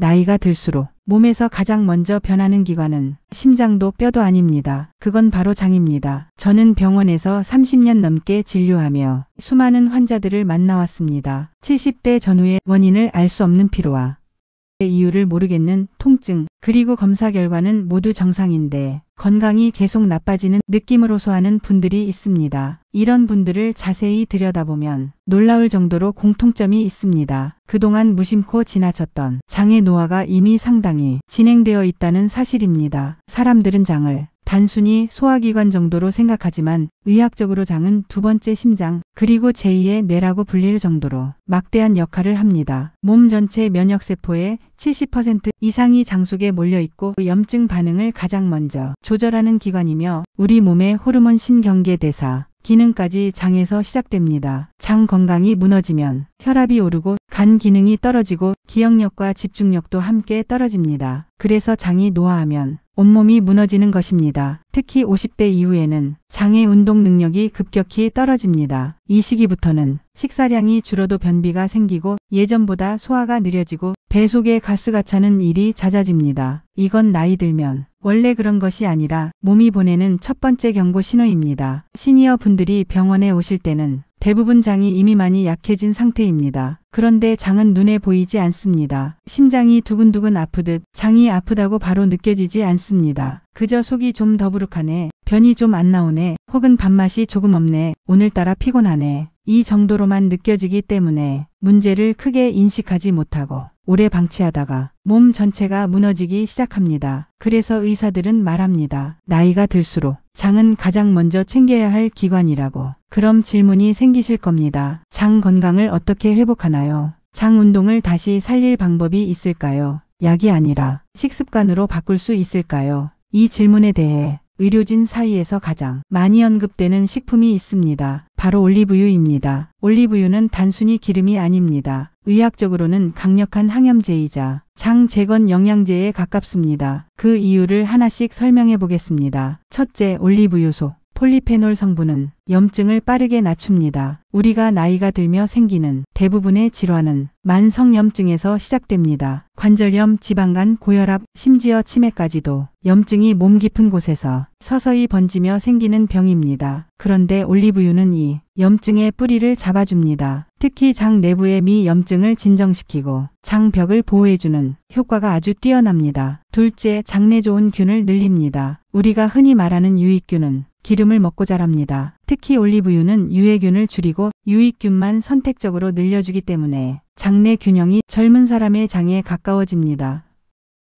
나이가 들수록 몸에서 가장 먼저 변하는 기관은 심장도 뼈도 아닙니다. 그건 바로 장입니다. 저는 병원에서 30년 넘게 진료하며 수많은 환자들을 만나왔습니다. 70대 전후의 원인을 알 수 없는 피로와 이유를 모르겠는 통증, 그리고 검사 결과는 모두 정상인데 건강이 계속 나빠지는 느낌을 호소하는 분들이 있습니다. 이런 분들을 자세히 들여다보면 놀라울 정도로 공통점이 있습니다. 그동안 무심코 지나쳤던 장의 노화가 이미 상당히 진행되어 있다는 사실입니다. 사람들은 장을 단순히 소화기관 정도로 생각하지만 의학적으로 장은 두 번째 심장, 그리고 제2의 뇌라고 불릴 정도로 막대한 역할을 합니다. 몸 전체 면역세포의 70% 이상이 장 속에 몰려있고 염증 반응을 가장 먼저 조절하는 기관이며 우리 몸의 호르몬 신경계 대사, 기능까지 장에서 시작됩니다. 장 건강이 무너지면 혈압이 오르고 간 기능이 떨어지고 기억력과 집중력도 함께 떨어집니다. 그래서 장이 노화하면 온몸이 무너지는 것입니다. 특히 50대 이후에는 장의 운동 능력이 급격히 떨어집니다. 이 시기부터는 식사량이 줄어도 변비가 생기고 예전보다 소화가 느려지고 배 속에 가스가 차는 일이 잦아집니다. 이건 나이 들면 원래 그런 것이 아니라 몸이 보내는 첫 번째 경고 신호입니다. 시니어 분들이 병원에 오실 때는 대부분 장이 이미 많이 약해진 상태입니다. 그런데 장은 눈에 보이지 않습니다. 심장이 두근두근 아프듯 장이 아프다고 바로 느껴지지 않습니다. 그저 속이 좀 더부룩하네, 변이 좀 안 나오네, 혹은 밥맛이 조금 없네, 오늘따라 피곤하네. 이 정도로만 느껴지기 때문에 문제를 크게 인식하지 못하고 오래 방치하다가 몸 전체가 무너지기 시작합니다. 그래서 의사들은 말합니다. 나이가 들수록 장은 가장 먼저 챙겨야 할 기관이라고. 그럼 질문이 생기실 겁니다. 장 건강을 어떻게 회복하나요? 장 운동을 다시 살릴 방법이 있을까요? 약이 아니라 식습관으로 바꿀 수 있을까요? 이 질문에 대해 의료진 사이에서 가장 많이 언급되는 식품이 있습니다. 바로 올리브유입니다. 올리브유는 단순히 기름이 아닙니다. 의학적으로는 강력한 항염제이자 장 재건 영양제에 가깝습니다. 그 이유를 하나씩 설명해 보겠습니다. 첫째, 올리브유 속 폴리페놀 성분은 염증을 빠르게 낮춥니다. 우리가 나이가 들며 생기는 대부분의 질환은 만성염증에서 시작됩니다. 관절염, 지방간, 고혈압, 심지어 치매까지도 염증이 몸 깊은 곳에서 서서히 번지며 생기는 병입니다. 그런데 올리브유는 이 염증의 뿌리를 잡아줍니다. 특히 장 내부의 미염증을 진정시키고 장벽을 보호해주는 효과가 아주 뛰어납니다. 둘째, 장내 좋은 균을 늘립니다. 우리가 흔히 말하는 유익균은 기름을 먹고 자랍니다. 특히 올리브유는 유해균을 줄이고 유익균만 선택적으로 늘려주기 때문에 장내 균형이 젊은 사람의 장에 가까워집니다.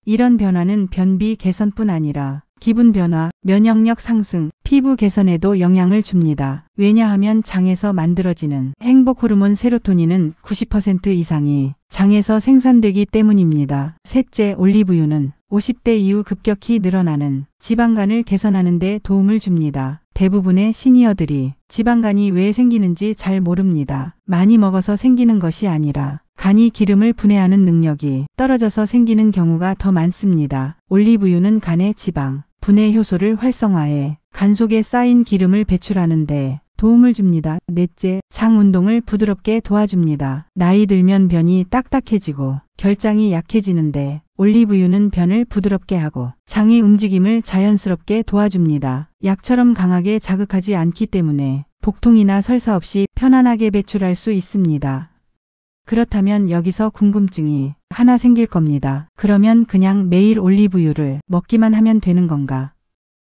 이런 변화는 변비 개선뿐 아니라 기분 변화, 면역력 상승, 피부 개선에도 영향을 줍니다. 왜냐하면 장에서 만들어지는 행복 호르몬 세로토닌은 90% 이상이 장에서 생산되기 때문입니다. 셋째, 올리브유는 50대 이후 급격히 늘어나는 지방간을 개선하는 데 도움을 줍니다. 대부분의 시니어들이 지방간이 왜 생기는지 잘 모릅니다. 많이 먹어서 생기는 것이 아니라 간이 기름을 분해하는 능력이 떨어져서 생기는 경우가 더 많습니다. 올리브유는 간의 지방 분해 효소를 활성화해 간 속에 쌓인 기름을 배출하는 데 도움을 줍니다. 넷째, 장 운동을 부드럽게 도와줍니다. 나이 들면 변이 딱딱해지고 결장이 약해지는데 올리브유는 변을 부드럽게 하고 장의 움직임을 자연스럽게 도와줍니다. 약처럼 강하게 자극하지 않기 때문에 복통이나 설사 없이 편안하게 배출할 수 있습니다. 그렇다면 여기서 궁금증이 하나 생길 겁니다. 그러면 그냥 매일 올리브유를 먹기만 하면 되는 건가?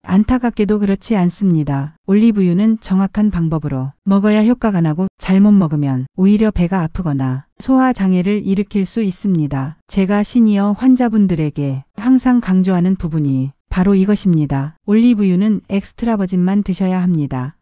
안타깝게도 그렇지 않습니다. 올리브유는 정확한 방법으로 먹어야 효과가 나고 잘못 먹으면 오히려 배가 아프거나 소화장애를 일으킬 수 있습니다. 제가 시니어 환자분들에게 항상 강조하는 부분이 바로 이것입니다. 올리브유는 엑스트라 버진만 드셔야 합니다.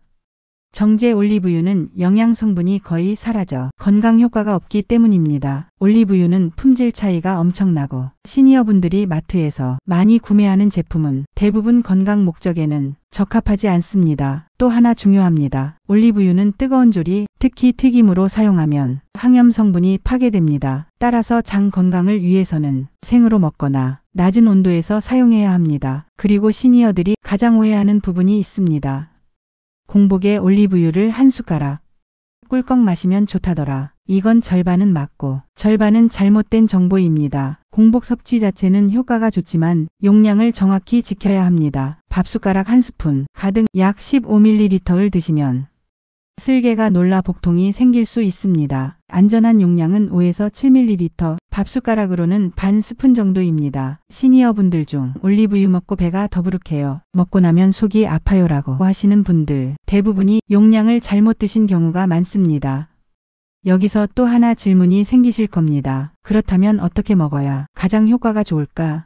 정제 올리브유는 영양 성분이 거의 사라져 건강 효과가 없기 때문입니다. 올리브유는 품질 차이가 엄청나고 시니어분들이 마트에서 많이 구매하는 제품은 대부분 건강 목적에는 적합하지 않습니다. 또 하나 중요합니다. 올리브유는 뜨거운 조리, 특히 튀김으로 사용하면 항염 성분이 파괴됩니다. 따라서 장 건강을 위해서는 생으로 먹거나 낮은 온도에서 사용해야 합니다. 그리고 시니어들이 가장 오해하는 부분이 있습니다. 공복에 올리브유를 한 숟가락 꿀꺽 마시면 좋다더라. 이건 절반은 맞고 절반은 잘못된 정보입니다. 공복 섭취 자체는 효과가 좋지만 용량을 정확히 지켜야 합니다. 밥숟가락 1스푼 가득 약 15ml를 드시면 쓸개가 놀라 복통이 생길 수 있습니다. 안전한 용량은 5에서 7ml, 밥숟가락으로는 반 스푼 정도입니다. 시니어분들 중 올리브유 먹고 배가 더부룩해요. 먹고 나면 속이 아파요라고 하시는 분들 대부분이 용량을 잘못 드신 경우가 많습니다. 여기서 또 하나 질문이 생기실 겁니다. 그렇다면 어떻게 먹어야 가장 효과가 좋을까?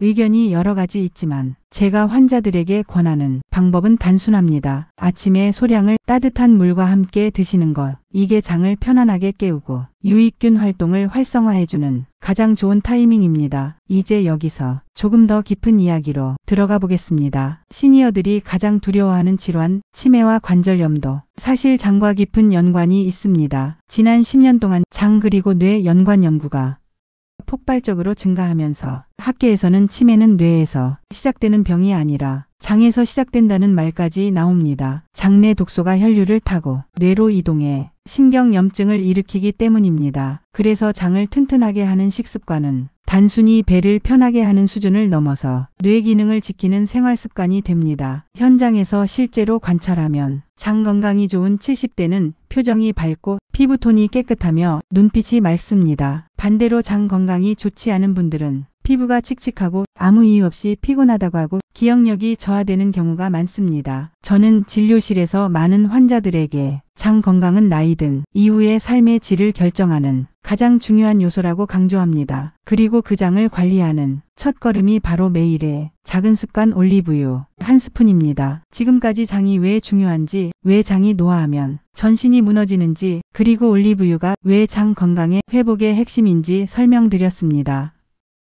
의견이 여러 가지 있지만 제가 환자들에게 권하는 방법은 단순합니다. 아침에 소량을 따뜻한 물과 함께 드시는 것. 이게 장을 편안하게 깨우고 유익균 활동을 활성화해주는 가장 좋은 타이밍입니다. 이제 여기서 조금 더 깊은 이야기로 들어가 보겠습니다. 시니어들이 가장 두려워하는 질환, 치매와 관절염도 사실 장과 깊은 연관이 있습니다. 지난 10년 동안 장 그리고 뇌 연관 연구가 폭발적으로 증가하면서 학계에서는 치매는 뇌에서 시작되는 병이 아니라 장에서 시작된다는 말까지 나옵니다. 장내 독소가 혈류를 타고 뇌로 이동해 신경염증을 일으키기 때문입니다. 그래서 장을 튼튼하게 하는 식습관은 단순히 배를 편하게 하는 수준을 넘어서 뇌 기능을 지키는 생활 습관이 됩니다. 현장에서 실제로 관찰하면 장 건강이 좋은 70대는 표정이 밝고 피부톤이 깨끗하며 눈빛이 맑습니다. 반대로 장 건강이 좋지 않은 분들은 피부가 칙칙하고 아무 이유 없이 피곤하다고 하고 기억력이 저하되는 경우가 많습니다. 저는 진료실에서 많은 환자들에게 장 건강은 나이 든 이후의 삶의 질을 결정하는 가장 중요한 요소라고 강조합니다. 그리고 그 장을 관리하는 첫걸음이 바로 매일의 작은 습관 올리브유 1스푼입니다. 지금까지 장이 왜 중요한지, 왜 장이 노화하면 전신이 무너지는지, 그리고 올리브유가 왜 장 건강의 회복의 핵심인지 설명드렸습니다.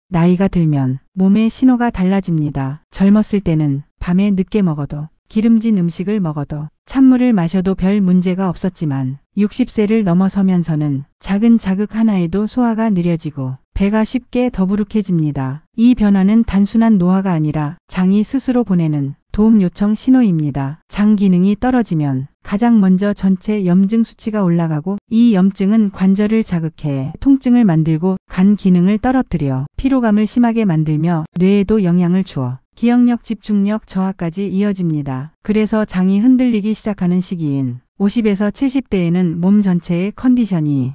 나이가 들면 몸의 신호가 달라집니다. 젊었을 때는 밤에 늦게 먹어도 기름진 음식을 먹어도 찬물을 마셔도 별 문제가 없었지만 60세를 넘어서면서는 작은 자극 하나에도 소화가 느려지고 배가 쉽게 더부룩해집니다. 이 변화는 단순한 노화가 아니라 장이 스스로 보내는 도움 요청 신호입니다. 장 기능이 떨어지면 가장 먼저 전체 염증 수치가 올라가고 이 염증은 관절을 자극해 통증을 만들고 간 기능을 떨어뜨려 피로감을 심하게 만들며 뇌에도 영향을 주어 기억력, 집중력 저하까지 이어집니다. 그래서 장이 흔들리기 시작하는 시기인 50에서 70대에는 몸 전체의 컨디션이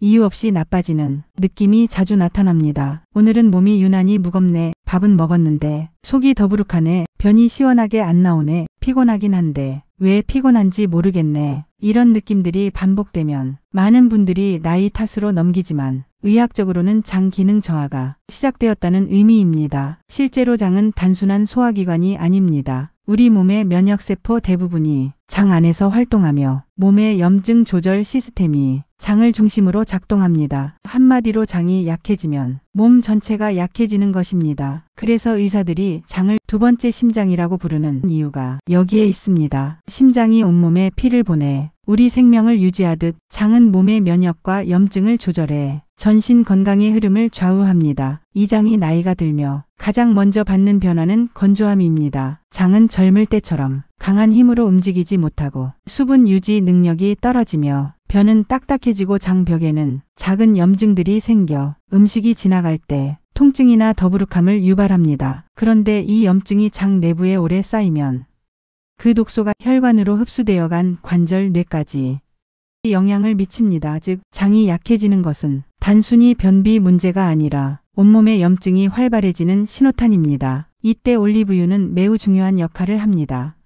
이유 없이 나빠지는 느낌이 자주 나타납니다. 오늘은 몸이 유난히 무겁네, 밥은 먹었는데 속이 더부룩하네, 변이 시원하게 안 나오네, 피곤하긴 한데 왜 피곤한지 모르겠네. 이런 느낌들이 반복되면 많은 분들이 나이 탓으로 넘기지만 의학적으로는 장 기능 저하가 시작되었다는 의미입니다. 실제로 장은 단순한 소화기관이 아닙니다. 우리 몸의 면역세포 대부분이 장 안에서 활동하며 몸의 염증 조절 시스템이 장을 중심으로 작동합니다. 한마디로 장이 약해지면 몸 전체가 약해지는 것입니다. 그래서 의사들이 장을 두 번째 심장이라고 부르는 이유가 여기에 있습니다. 심장이 온몸에 피를 보내 우리 생명을 유지하듯 장은 몸의 면역과 염증을 조절해 전신 건강의 흐름을 좌우합니다. 이 장이 나이가 들며 가장 먼저 받는 변화는 건조함입니다. 장은 젊을 때처럼 강한 힘으로 움직이지 못하고 수분 유지 능력이 떨어지며 벼는 딱딱해지고 장벽에는 작은 염증들이 생겨 음식이 지나갈 때 통증이나 더부룩함을 유발합니다. 그런데 이 염증이 장 내부에 오래 쌓이면 그 독소가 혈관으로 흡수되어 간 관절, 뇌까지 영향을 미칩니다. 즉, 장이 약해지는 것은 단순히 변비 문제가 아니라 온몸의 염증이 활발해지는 신호탄입니다. 이때 올리브유는 매우 중요한 역할을 합니다.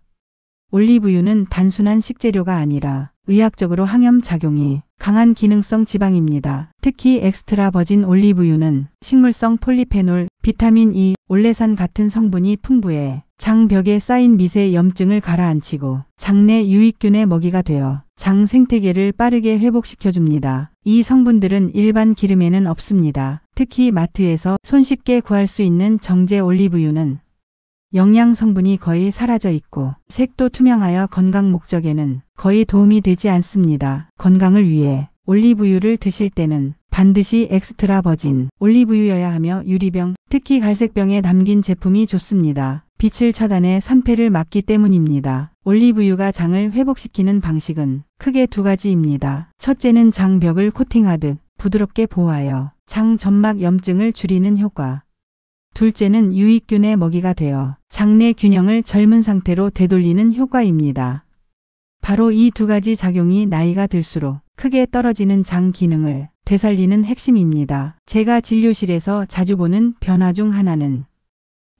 올리브유는 단순한 식재료가 아니라 의학적으로 항염작용이 강한 기능성 지방입니다. 특히 엑스트라 버진 올리브유는 식물성 폴리페놀, 비타민 E, 올레산 같은 성분이 풍부해 장벽에 쌓인 미세 염증을 가라앉히고 장내 유익균의 먹이가 되어 장 생태계를 빠르게 회복시켜줍니다. 이 성분들은 일반 기름에는 없습니다. 특히 마트에서 손쉽게 구할 수 있는 정제 올리브유는 영양 성분이 거의 사라져 있고 색도 투명하여 건강 목적에는 거의 도움이 되지 않습니다. 건강을 위해 올리브유를 드실 때는 반드시 엑스트라 버진 올리브유여야 하며 유리병, 특히 갈색병에 담긴 제품이 좋습니다. 빛을 차단해 산패를 막기 때문입니다. 올리브유가 장을 회복시키는 방식은 크게 두 가지입니다. 첫째는 장벽을 코팅하듯 부드럽게 보호하여 장 점막 염증을 줄이는 효과. 둘째는 유익균의 먹이가 되어 장내 균형을 젊은 상태로 되돌리는 효과입니다. 바로 이 두 가지 작용이 나이가 들수록 크게 떨어지는 장 기능을 되살리는 핵심입니다. 제가 진료실에서 자주 보는 변화 중 하나는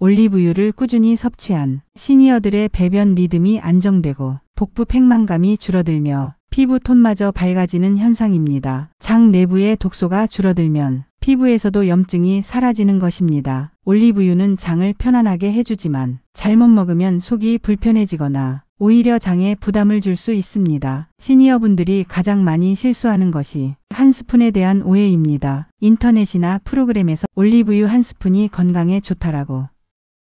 올리브유를 꾸준히 섭취한 시니어들의 배변 리듬이 안정되고 복부 팽만감이 줄어들며 피부 톤마저 밝아지는 현상입니다. 장 내부의 독소가 줄어들면 피부에서도 염증이 사라지는 것입니다. 올리브유는 장을 편안하게 해주지만 잘못 먹으면 속이 불편해지거나 오히려 장에 부담을 줄 수 있습니다. 시니어분들이 가장 많이 실수하는 것이 한 스푼에 대한 오해입니다. 인터넷이나 프로그램에서 올리브유 한 스푼이 건강에 좋다라고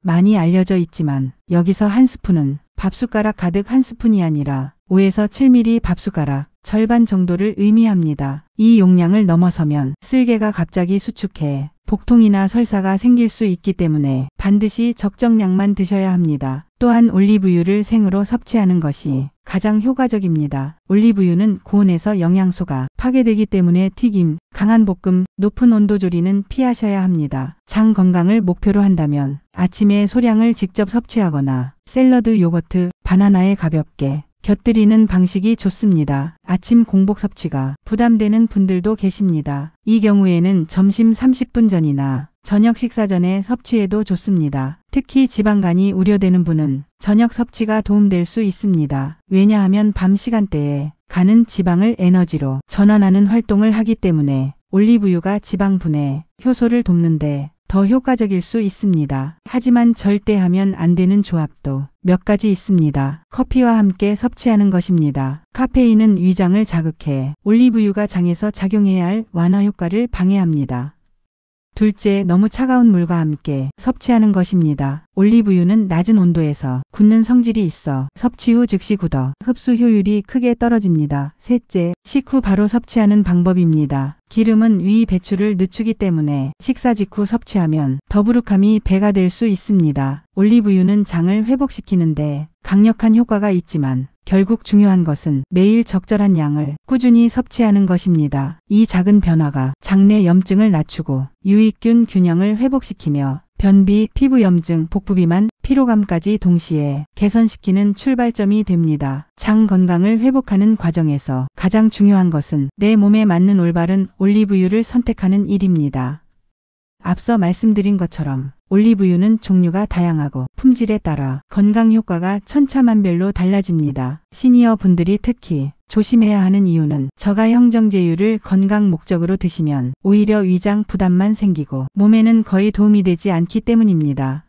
많이 알려져 있지만 여기서 한 스푼은 밥숟가락 가득 한 스푼이 아니라 5에서 7mm 밥숟가락 절반 정도를 의미합니다. 이 용량을 넘어서면 쓸개가 갑자기 수축해 복통이나 설사가 생길 수 있기 때문에 반드시 적정량만 드셔야 합니다. 또한 올리브유를 생으로 섭취하는 것이 가장 효과적입니다. 올리브유는 고온에서 영양소가 파괴되기 때문에 튀김, 강한 볶음, 높은 온도 조리는 피하셔야 합니다. 장 건강을 목표로 한다면 아침에 소량을 직접 섭취하거나 샐러드, 요거트, 바나나에 가볍게 곁들이는 방식이 좋습니다. 아침 공복 섭취가 부담되는 분들도 계십니다. 이 경우에는 점심 30분 전이나 저녁 식사 전에 섭취해도 좋습니다. 특히 지방간이 우려되는 분은 저녁 섭취가 도움될 수 있습니다. 왜냐하면 밤 시간대에 간은 지방을 에너지로 전환하는 활동을 하기 때문에 올리브유가 지방 분해 효소를 돕는데 더 효과적일 수 있습니다. 하지만 절대 하면 안 되는 조합도 몇 가지 있습니다. 커피와 함께 섭취하는 것입니다. 카페인은 위장을 자극해 올리브유가 장에서 작용해야 할 완화 효과를 방해합니다. 둘째, 너무 차가운 물과 함께 섭취하는 것입니다. 올리브유는 낮은 온도에서 굳는 성질이 있어 섭취 후 즉시 굳어 흡수 효율이 크게 떨어집니다. 셋째, 식후 바로 섭취하는 방법입니다. 기름은 위 배출을 늦추기 때문에 식사 직후 섭취하면 더부룩함이 배가 될 수 있습니다. 올리브유는 장을 회복시키는데 강력한 효과가 있지만 결국 중요한 것은 매일 적절한 양을 꾸준히 섭취하는 것입니다. 이 작은 변화가 장내 염증을 낮추고 유익균 균형을 회복시키며 변비, 피부염증, 복부비만, 피로감까지 동시에 개선시키는 출발점이 됩니다. 장 건강을 회복하는 과정에서 가장 중요한 것은 내 몸에 맞는 올바른 올리브유를 선택하는 일입니다. 앞서 말씀드린 것처럼 올리브유는 종류가 다양하고 품질에 따라 건강 효과가 천차만별로 달라집니다. 시니어 분들이 특히 조심해야 하는 이유는 저가 형정제유를 건강 목적으로 드시면 오히려 위장 부담만 생기고 몸에는 거의 도움이 되지 않기 때문입니다.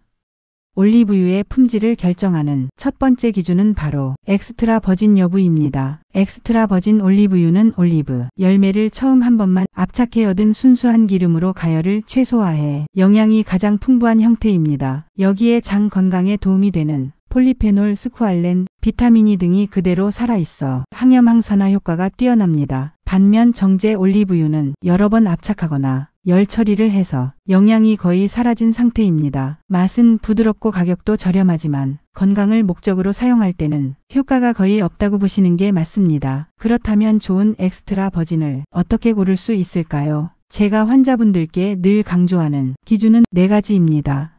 올리브유의 품질을 결정하는 첫 번째 기준은 바로 엑스트라 버진 여부입니다. 엑스트라 버진 올리브유는 올리브 열매를 처음 한 번만 압착해 얻은 순수한 기름으로 가열을 최소화해 영양이 가장 풍부한 형태입니다. 여기에 장 건강에 도움이 되는 폴리페놀, 스쿠알렌, 비타민 E 등이 그대로 살아있어 항염 항산화 효과가 뛰어납니다. 반면 정제 올리브유는 여러 번 압착하거나 열 처리를 해서 영양이 거의 사라진 상태입니다. 맛은 부드럽고 가격도 저렴하지만 건강을 목적으로 사용할 때는 효과가 거의 없다고 보시는 게 맞습니다. 그렇다면 좋은 엑스트라 버진을 어떻게 고를 수 있을까요? 제가 환자분들께 늘 강조하는 기준은 4가지입니다.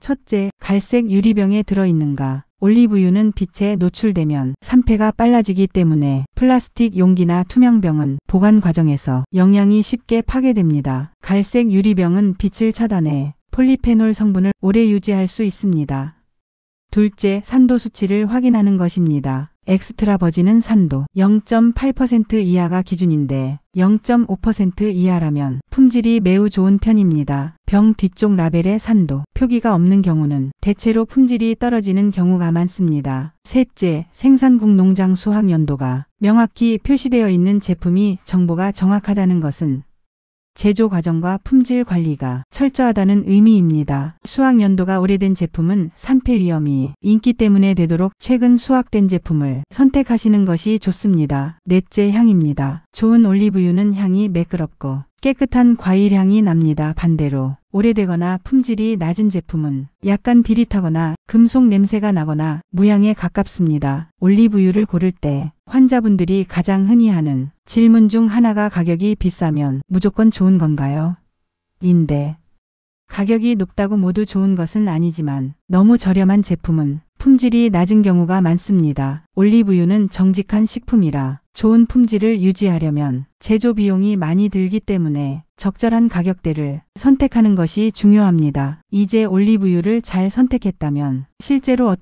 첫째, 갈색 유리병에 들어있는가. 올리브유는 빛에 노출되면 산패가 빨라지기 때문에 플라스틱 용기나 투명병은 보관 과정에서 영양이 쉽게 파괴됩니다. 갈색 유리병은 빛을 차단해 폴리페놀 성분을 오래 유지할 수 있습니다. 둘째, 산도 수치를 확인하는 것입니다. 엑스트라 버진은 산도 0.8% 이하가 기준인데 0.5% 이하라면 품질이 매우 좋은 편입니다. 병 뒤쪽 라벨에 산도 표기가 없는 경우는 대체로 품질이 떨어지는 경우가 많습니다. 셋째, 생산국 농장 수확 연도가 명확히 표시되어 있는 제품이 정보가 정확하다는 것은 제조 과정과 품질 관리가 철저하다는 의미입니다. 수확 연도가 오래된 제품은 산패 위험이 있기 때문에 되도록 최근 수확된 제품을 선택하시는 것이 좋습니다. 넷째, 향입니다. 좋은 올리브유는 향이 매끄럽고 깨끗한 과일 향이 납니다. 반대로 오래되거나 품질이 낮은 제품은 약간 비릿하거나 금속 냄새가 나거나 무향에 가깝습니다. 올리브유를 고를 때 환자분들이 가장 흔히 하는 질문 중 하나가 가격이 비싸면 무조건 좋은 건가요? 인데 가격이 높다고 모두 좋은 것은 아니지만 너무 저렴한 제품은 품질이 낮은 경우가 많습니다. 올리브유는 정직한 식품이라 좋은 품질을 유지하려면 제조 비용이 많이 들기 때문에 적절한 가격대를 선택하는 것이 중요합니다. 이제 올리브유를 잘 선택했다면 실제로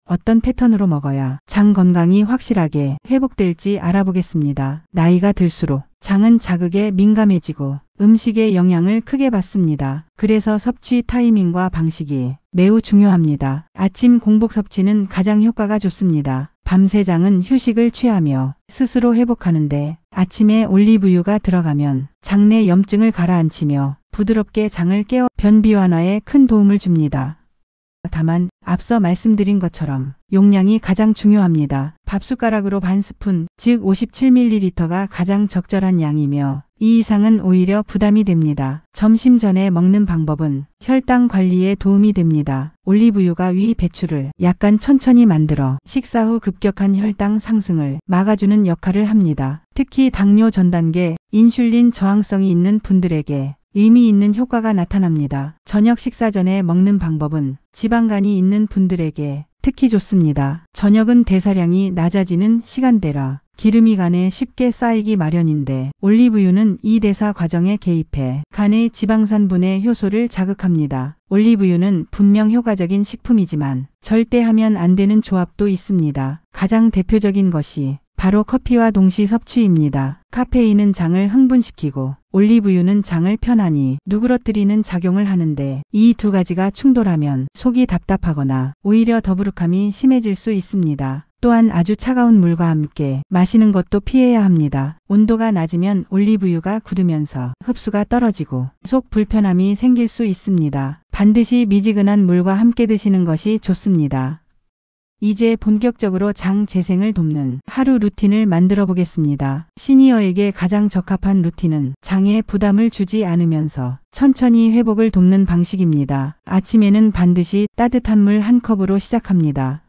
어떤 패턴으로 먹어야 장 건강이 확실하게 회복될지 알아보겠습니다. 나이가 들수록 장은 자극에 민감해지고 음식의 영향을 크게 받습니다. 그래서 섭취 타이밍과 방식이 매우 중요합니다. 아침 공복 섭취는 가장 효과가 좋습니다. 밤새 장은 휴식을 취하며 스스로 회복하는데 아침에 올리브유가 들어가면 장내 염증을 가라앉히며 부드럽게 장을 깨워 변비 완화에 큰 도움을 줍니다. 다만 앞서 말씀드린 것처럼 용량이 가장 중요합니다. 밥숟가락으로 반 스푼, 즉 57ml가 가장 적절한 양이며 이 이상은 오히려 부담이 됩니다. 점심 전에 먹는 방법은 혈당 관리에 도움이 됩니다. 올리브유가 위 배출을 약간 천천히 만들어 식사 후 급격한 혈당 상승을 막아주는 역할을 합니다. 특히 당뇨 전 단계, 인슐린 저항성이 있는 분들에게 의미 있는 효과가 나타납니다. 저녁 식사 전에 먹는 방법은 지방간이 있는 분들에게 특히 좋습니다. 저녁은 대사량이 낮아지는 시간대라 기름이 간에 쉽게 쌓이기 마련인데 올리브유는 이 대사 과정에 개입해 간의 지방산분해 효소를 자극합니다. 올리브유는 분명 효과적인 식품이지만 절대 하면 안 되는 조합도 있습니다. 가장 대표적인 것이 바로 커피와 동시 섭취입니다. 카페인은 장을 흥분시키고 올리브유는 장을 편안히 누그러뜨리는 작용을 하는데 이 두 가지가 충돌하면 속이 답답하거나 오히려 더부룩함이 심해질 수 있습니다. 또한 아주 차가운 물과 함께 마시는 것도 피해야 합니다. 온도가 낮으면 올리브유가 굳으면서 흡수가 떨어지고 속 불편함이 생길 수 있습니다. 반드시 미지근한 물과 함께 드시는 것이 좋습니다. 이제 본격적으로 장 재생을 돕는 하루 루틴을 만들어 보겠습니다. 시니어에게 가장 적합한 루틴은 장에 부담을 주지 않으면서 천천히 회복을 돕는 방식입니다. 아침에는 반드시 따뜻한 물 한 컵으로 시작합니다.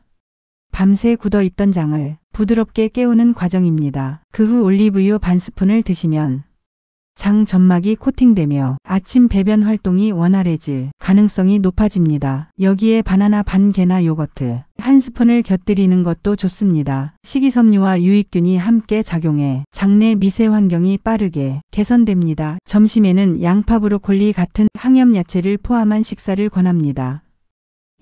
밤새 굳어있던 장을 부드럽게 깨우는 과정입니다. 그 후 올리브유 반 스푼을 드시면 장 점막이 코팅되며 아침 배변 활동이 원활해질 가능성이 높아집니다. 여기에 바나나 반 개나 요거트 한 스푼을 곁들이는 것도 좋습니다. 식이섬유와 유익균이 함께 작용해 장내 미세 환경이 빠르게 개선됩니다. 점심에는 양파, 브로콜리 같은 항염 야채를 포함한 식사를 권합니다.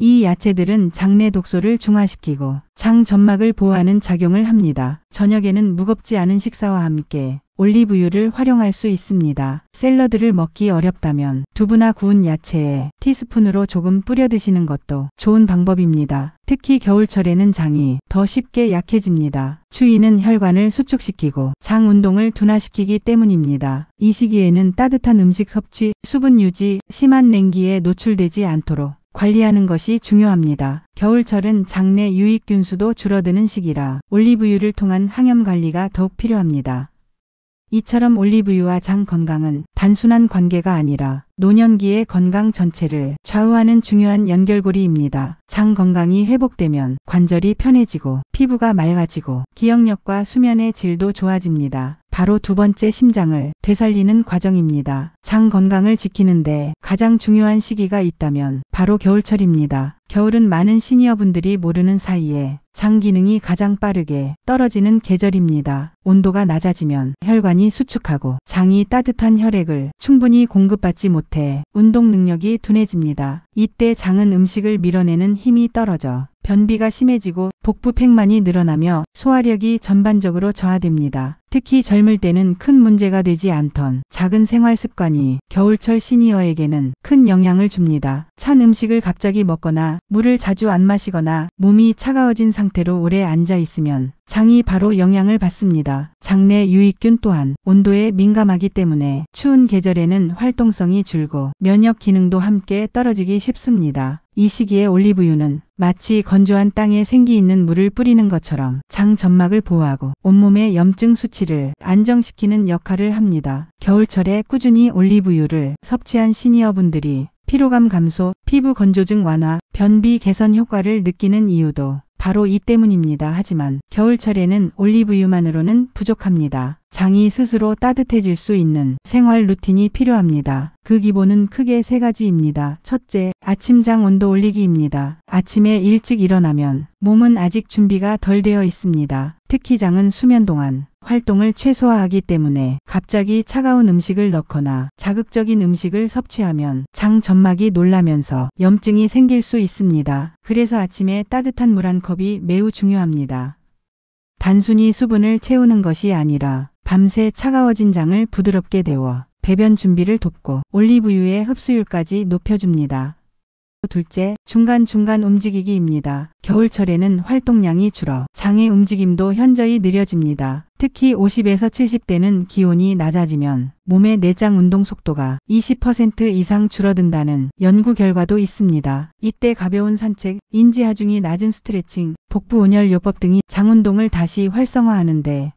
이 야채들은 장내 독소를 중화시키고 장 점막을 보호하는 작용을 합니다. 저녁에는 무겁지 않은 식사와 함께 올리브유를 활용할 수 있습니다. 샐러드를 먹기 어렵다면 두부나 구운 야채에 티스푼으로 조금 뿌려 드시는 것도 좋은 방법입니다. 특히 겨울철에는 장이 더 쉽게 약해집니다. 추위는 혈관을 수축시키고 장 운동을 둔화시키기 때문입니다. 이 시기에는 따뜻한 음식 섭취, 수분 유지, 심한 냉기에 노출되지 않도록 관리하는 것이 중요합니다. 겨울철은 장내 유익균 수도 줄어드는 시기라 올리브유를 통한 항염 관리가 더욱 필요합니다. 이처럼 올리브유와 장 건강은 단순한 관계가 아니라 노년기의 건강 전체를 좌우하는 중요한 연결고리입니다. 장 건강이 회복되면 관절이 편해지고 피부가 맑아지고 기억력과 수면의 질도 좋아집니다. 바로 두 번째 심장을 되살리는 과정입니다. 장 건강을 지키는데 가장 중요한 시기가 있다면 바로 겨울철입니다. 겨울은 많은 시니어분들이 모르는 사이에 장 기능이 가장 빠르게 떨어지는 계절입니다. 온도가 낮아지면 혈관이 수축하고 장이 따뜻한 혈액을 충분히 공급받지 못해 운동 능력이 둔해집니다. 이때 장은 음식을 밀어내는 힘이 떨어져 변비가 심해지고 복부 팽만이 늘어나며 소화력이 전반적으로 저하됩니다. 특히 젊을 때는 큰 문제가 되지 않던 작은 생활 습관이 겨울철 시니어에게는 큰 영향을 줍니다. 찬 음식을 갑자기 먹거나 물을 자주 안 마시거나 몸이 차가워진 상태로 오래 앉아 있으면 장이 바로 영향을 받습니다. 장내 유익균 또한 온도에 민감하기 때문에 추운 계절에는 활동성이 줄고 면역 기능도 함께 떨어지기 쉽습니다. 이 시기에 올리브유는 마치 건조한 땅에 생기 있는 물을 뿌리는 것처럼 장 점막을 보호하고 온몸의 염증 수치를 안정시키는 역할을 합니다. 겨울철에 꾸준히 올리브유를 섭취한 시니어분들이 피로감 감소, 피부 건조증 완화, 변비 개선 효과를 느끼는 이유도 바로 이 때문입니다. 하지만 겨울철에는 올리브유만으로는 부족합니다. 장이 스스로 따뜻해질 수 있는 생활 루틴이 필요합니다. 그 기본은 크게 세 가지입니다. 첫째, 아침장 온도 올리기입니다. 아침에 일찍 일어나면 몸은 아직 준비가 덜 되어 있습니다. 특히 장은 수면 동안 활동을 최소화하기 때문에 갑자기 차가운 음식을 넣거나 자극적인 음식을 섭취하면 장 점막이 놀라면서 염증이 생길 수 있습니다. 그래서 아침에 따뜻한 물 한 컵이 매우 중요합니다. 단순히 수분을 채우는 것이 아니라 밤새 차가워진 장을 부드럽게 데워 배변 준비를 돕고 올리브유의 흡수율까지 높여줍니다. 둘째, 중간중간 움직이기입니다. 겨울철에는 활동량이 줄어 장의 움직임도 현저히 느려집니다. 특히 50에서 70대는 기온이 낮아지면 몸의 내장 운동 속도가 20% 이상 줄어든다는 연구 결과도 있습니다. 이때 가벼운 산책, 인지하중이 낮은 스트레칭, 복부 온열 요법 등이 장 운동을 다시 활성화하는 데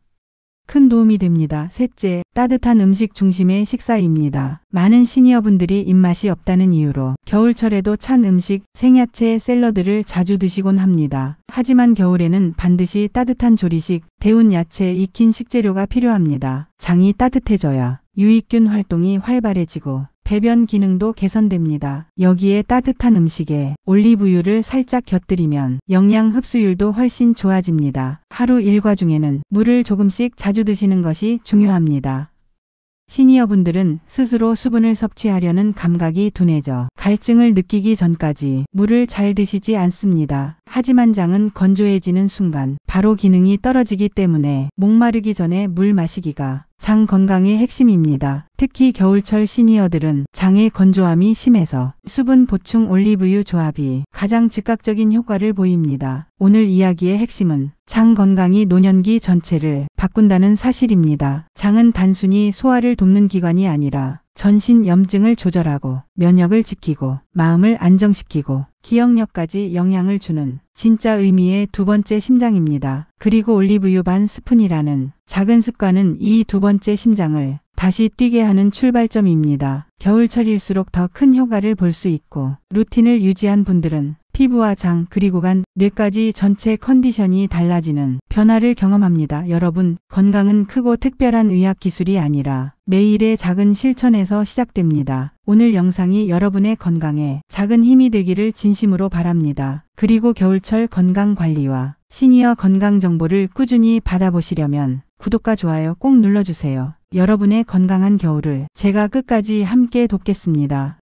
큰 도움이 됩니다. 셋째, 따뜻한 음식 중심의 식사입니다. 많은 시니어분들이 입맛이 없다는 이유로 겨울철에도 찬 음식, 생야채, 샐러드를 자주 드시곤 합니다. 하지만 겨울에는 반드시 따뜻한 조리식, 데운 야채, 익힌 식재료가 필요합니다. 장이 따뜻해져야 유익균 활동이 활발해지고 배변 기능도 개선됩니다. 여기에 따뜻한 음식에 올리브유를 살짝 곁들이면 영양 흡수율도 훨씬 좋아집니다. 하루 일과 중에는 물을 조금씩 자주 드시는 것이 중요합니다. 시니어분들은 스스로 수분을 섭취하려는 감각이 둔해져 갈증을 느끼기 전까지 물을 잘 드시지 않습니다. 하지만 장은 건조해지는 순간 바로 기능이 떨어지기 때문에 목마르기 전에 물 마시기가 장 건강의 핵심입니다. 특히 겨울철 시니어들은 장의 건조함이 심해서 수분 보충 올리브유 조합이 가장 즉각적인 효과를 보입니다. 오늘 이야기의 핵심은 장 건강이 노년기 전체를 바꾼다는 사실입니다. 장은 단순히 소화를 돕는 기관이 아니라 전신 염증을 조절하고 면역을 지키고 마음을 안정시키고 기억력까지 영향을 주는 진짜 의미의 두 번째 심장입니다. 그리고 올리브유 반 스푼이라는 작은 습관은 이 두 번째 심장을 다시 뛰게 하는 출발점입니다. 겨울철일수록 더 큰 효과를 볼 수 있고 루틴을 유지한 분들은 피부와 장 그리고 간, 뇌까지 전체 컨디션이 달라지는 변화를 경험합니다. 여러분, 건강은 크고 특별한 의학 기술이 아니라 매일의 작은 실천에서 시작됩니다. 오늘 영상이 여러분의 건강에 작은 힘이 되기를 진심으로 바랍니다. 그리고 겨울철 건강 관리와 시니어 건강 정보를 꾸준히 받아보시려면 구독과 좋아요 꼭 눌러주세요. 여러분의 건강한 겨울을 제가 끝까지 함께 돕겠습니다.